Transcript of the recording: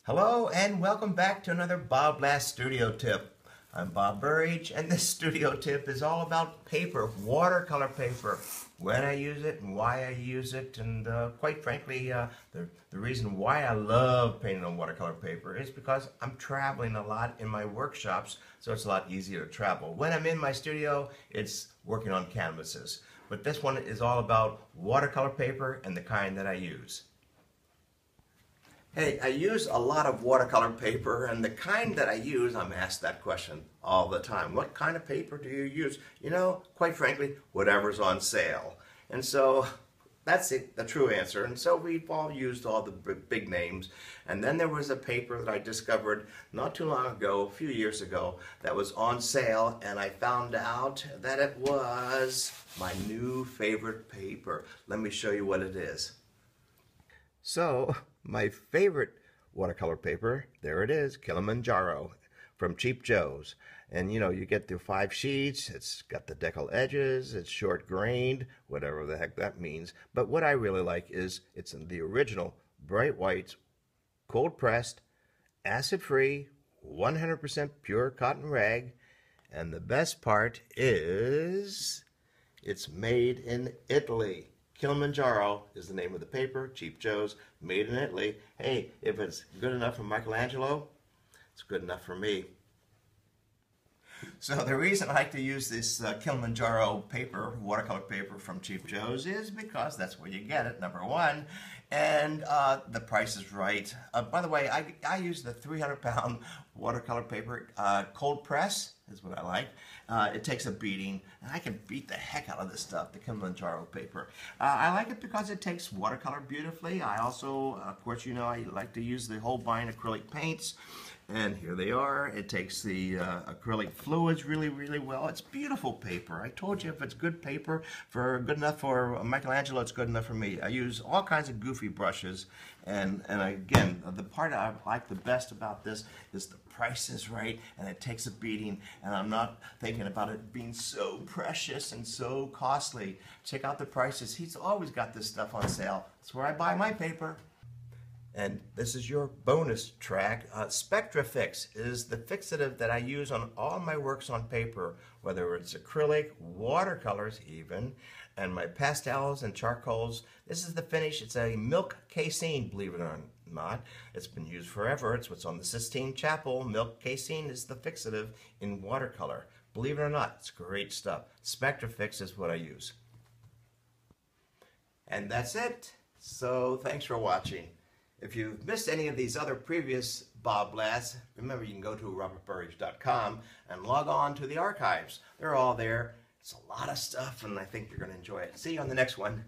Hello and welcome back to another BobBlast studio tip. I'm Bob Burridge and this studio tip is all about paper, watercolor paper, when I use it and why I use it, and quite frankly the reason why I love painting on watercolor paper is because I'm traveling a lot in my workshops, so it's a lot easier to travel. When I'm in my studio, it's working on canvases, but this one is all about watercolor paper and the kind that I use. Hey, I use a lot of watercolor paper, and the kind that I use, I'm asked that question all the time. What kind of paper do you use? You know, quite frankly, whatever's on sale. And so that's it, the true answer. And so we've all used all the big names. And then there was a paper that I discovered not too long ago, a few years ago, that was on sale, and I found out that it was my new favorite paper. Let me show you what it is. So, my favorite watercolor paper, there it is, Kilimanjaro from Cheap Joe's. And you know, you get the 5 sheets, it's got the deckled edges, it's short grained, whatever the heck that means. But what I really like is it's in the original bright white, cold pressed, acid free, 100% pure cotton rag. And the best part is it's made in Italy. Kilimanjaro is the name of the paper, Cheap Joe's, made in Italy. Hey, if it's good enough for Michelangelo, it's good enough for me. So the reason I like to use this Kilimanjaro paper, watercolor paper from Cheap Joe's, is because that's where you get it, number one, and the price is right. By the way, I use the 300-pound watercolor paper, cold press is what I like. It takes a beating, and I can beat the heck out of this stuff, the Kilimanjaro paper. I like it because it takes watercolor beautifully. I also, of course, you know, I like to use the Holbein acrylic paints. And here they are. It takes the acrylic fluids really, really well. It's beautiful paper. I told you if it's good paper, good enough for Michelangelo, it's good enough for me. I use all kinds of goofy brushes. And again, the part I like the best about this is the price is right, and it takes a beating, and I'm not thinking about it being so precious and so costly. Check out the prices. He's always got this stuff on sale. That's where I buy my paper. And this is your bonus track. Spectrafix is the fixative that I use on all my works on paper, whether it's acrylic, watercolors even, and my pastels and charcoals. This is the finish. It's a milk casein, believe it or not. It's been used forever. It's what's on the Sistine Chapel. Milk casein is the fixative in watercolor. Believe it or not, it's great stuff. Spectrafix is what I use. And that's it. So thanks for watching. If you've missed any of these other previous BobBlasts, remember you can go to robertburridge.com and log on to the archives. They're all there. It's a lot of stuff, and I think you're going to enjoy it. See you on the next one.